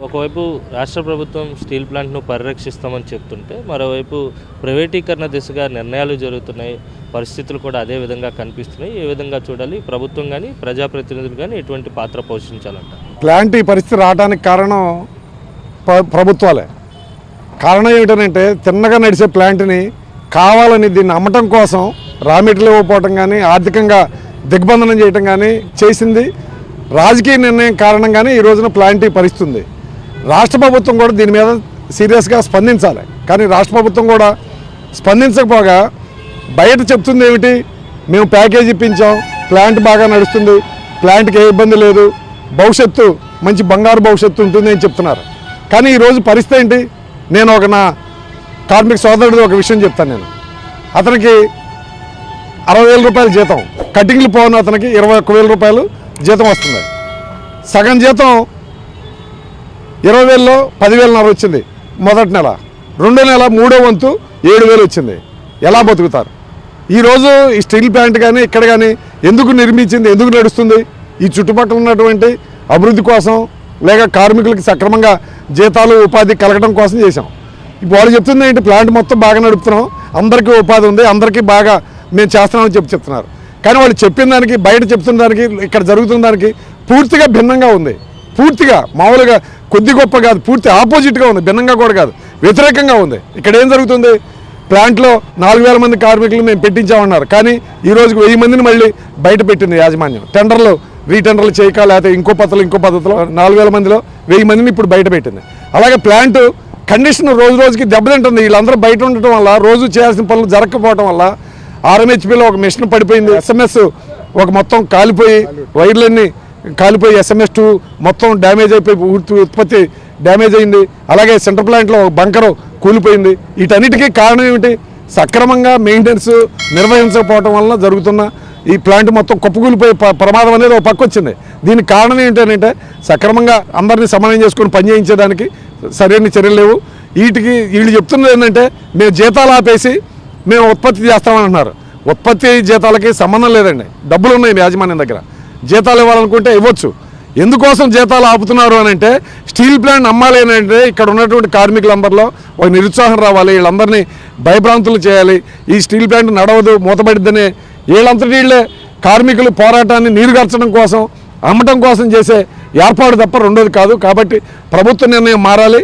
ఒకవైపు రాష్ట్ర ప్రభుత్వం స్టీల్ ప్లాంట్ను పరిరక్షిస్తామని చెప్తుంటే మరోవైపు ప్రైవేటీకరణ దిశగా నిర్ణయాలు జరుగుతున్నాయి, పరిస్థితులు కూడా అదే విధంగా కనిపిస్తున్నాయి. ఏ విధంగా చూడాలి? ప్రభుత్వం కానీ ప్రజాప్రతినిధులు కానీ ఎటువంటి పాత్ర పోషించాలంట? ప్లాంట్ ఈ పరిస్థితి రావడానికి కారణం ప్రభుత్వాలే. కారణం ఏమిటంటే తిన్నగా నడిచే ప్లాంట్ని కావాలని దీన్ని అమ్మటం కోసం రా మెటీరియల్ ఇవ్వకపోవటం కానీ ఆర్థికంగా దిగ్బంధనం చేయటం కానీ చేసింది రాజకీయ నిర్ణయం కారణంగానే ఈ రోజున ప్లాంట్ ఈ పరిస్థితి ఉంది. రాష్ట్ర ప్రభుత్వం కూడా దీని మీద సీరియస్గా స్పందించాలి. కానీ రాష్ట్ర ప్రభుత్వం కూడా స్పందించకపోగా బయట చెప్తుంది ఏమిటి, మేము ప్యాకేజ్ ఇప్పించాం, ప్లాంట్ బాగా నడుస్తుంది, ప్లాంట్కి ఏ ఇబ్బంది లేదు, భవిష్యత్తు మంచి బంగారు భవిష్యత్తు ఉంటుంది అని చెప్తున్నారు. కానీ ఈరోజు పరిస్థితి ఏంటి? నేను నా కార్మిక సోదరుడిది ఒక విషయం చెప్తాను. నేను అతనికి 60,000 రూపాయలు జీతం, కటింగ్లు పోను అతనికి 21,000 రూపాయలు జీతం వస్తుంది. సగం జీతం 20,000లో 10,500 వచ్చింది మొదటి నెల, రెండో నెల మూడో వంతు 7,000 వచ్చింది. ఎలా బతుకుతారు? ఈరోజు ఈ స్టీల్ ప్లాంట్ కానీ ఇక్కడ కానీ ఎందుకు నిర్మించింది, ఎందుకు నడుస్తుంది? ఈ చుట్టుపక్కల ఉన్నటువంటి అభివృద్ధి కోసం లేక కార్మికులకి సక్రమంగా జీతాలు ఉపాధి కలగడం కోసం చేశాం. ఇప్పుడు వాళ్ళు చెప్తుంది ఏంటి, ప్లాంట్ మొత్తం బాగా నడుపుతున్నాం, అందరికీ ఉపాధి ఉంది, అందరికీ బాగా మేము చేస్తున్నామని చెప్తున్నారు. కానీ వాళ్ళు చెప్పిన దానికి బయట చెప్తున్న దానికి ఇక్కడ జరుగుతున్న దానికి పూర్తిగా భిన్నంగా ఉంది. పూర్తిగా మామూలుగా కొద్ది గొప్ప కాదు, పూర్తి ఆపోజిట్గా ఉంది, భిన్నంగా కూడా కాదు, వ్యతిరేకంగా ఉంది. ఇక్కడ ఏం జరుగుతుంది? ప్లాంట్లో 4,000 మంది కార్మికులు మేము పెట్టించామన్నారు, కానీ ఈ రోజుకి 1,000 మందిని మళ్ళీ బయట పెట్టింది యాజమాన్యం. టెండర్లు రీటెండర్లు చేయక లేకపోతే ఇంకో పద్ధతిలో 4,000 మందిలో 1,000 మందిని ఇప్పుడు బయట పెట్టింది. అలాగే ప్లాంట్ కండిషన్ రోజు రోజుకి దెబ్బతింటుంది. వీళ్ళందరూ బయట ఉండటం వల్ల, రోజు చేయాల్సిన పనులు జరగకపోవడం వల్ల RMHPలో ఒక మిషన్ పడిపోయింది, SMS ఒక మొత్తం కాలిపోయి వైర్లన్నీ కాలిపోయి SMS2 మొత్తం డ్యామేజ్ అయిపోయి ఉత్పత్తి డ్యామేజ్ అయింది. అలాగే సెంట్రల్ ప్లాంట్లో ఒక బంకరు కూలిపోయింది. వీటన్నిటికీ కారణం ఏమిటి? సక్రమంగా మెయింటెనెన్స్ నిర్వహించకపోవడం వలన జరుగుతున్న ఈ ప్లాంట్ మొత్తం కుప్పకూలిపోయే ప్రమాదం అనేది ఒక పక్క వచ్చింది. దీనికి కారణం ఏంటంటే సక్రమంగా అందరినీ సమన్వయం చేసుకొని పనిచేయించేదానికి సరైన చర్యలు లేవు. వీళ్ళు చెప్తున్నది ఏంటంటే మేము జీతాలు ఆపేసి మేము ఉత్పత్తి చేస్తామని. ఉత్పత్తి జీతాలకి సంబంధం లేదండి, డబ్బులు ఉన్నాయి యాజమాన్యం దగ్గర. జీతాలు ఇవ్వాలనుకుంటే ఇవ్వచ్చు. ఎందుకోసం జీతాలు ఆపుతున్నారు అని అంటే, స్టీల్ ప్లాంట్ అమ్మాలి అని అంటే ఇక్కడ ఉన్నటువంటి కార్మికులందరిలో ఒక నిరుత్సాహం రావాలి, వీళ్ళందరినీ భయభ్రాంతులు చేయాలి. ఈ స్టీల్ ప్లాంట్ నడవదు, మూతపడిద్దని వీళ్ళంతటి వీళ్ళే కార్మికులు పోరాటాన్ని నీరుగార్చడం కోసం, అమ్మటం కోసం చేసే ఏర్పాటు తప్ప రెండోది కాదు. కాబట్టి ప్రభుత్వ నిర్ణయం మారాలి.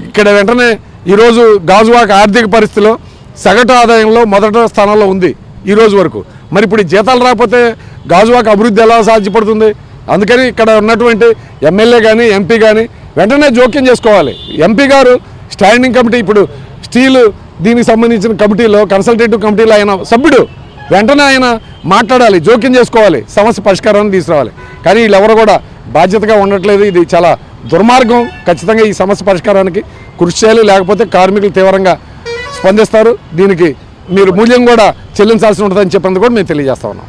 ఇక్కడ వెంటనే ఈరోజు గాజువాక ఆర్థిక పరిస్థితిలో సగటు ఆదాయంలో మొదటి స్థానంలో ఉంది ఈ రోజు వరకు. మరి ఇప్పుడు ఈ జీతాలు రాకపోతే గాజువాక అభివృద్ధి ఎలా సాధ్యపడుతుంది? అందుకని ఇక్కడ ఉన్నటువంటి ఎమ్మెల్యే కానీ ఎంపీ కానీ వెంటనే జోక్యం చేసుకోవాలి. ఎంపీ గారు స్టాండింగ్ కమిటీ, ఇప్పుడు స్టీల్ దీనికి సంబంధించిన కమిటీలో కన్సల్టేటివ్ కమిటీలో ఆయన సభ్యుడు, వెంటనే ఆయన మాట్లాడాలి, జోక్యం చేసుకోవాలి, సమస్య పరిష్కారాన్ని తీసుకురావాలి. కానీ వీళ్ళెవరు కూడా బాధ్యతగా ఉండట్లేదు. ఇది చాలా దుర్మార్గం. ఖచ్చితంగా ఈ సమస్య పరిష్కారానికి కృషి చేయాలి, లేకపోతే కార్మికులు తీవ్రంగా స్పందిస్తారు. దీనికి మీరు మూల్యం కూడా చెల్లించాల్సి ఉంటుందని చెప్పేందుకు కూడా మేము తెలియజేస్తా ఉన్నాం.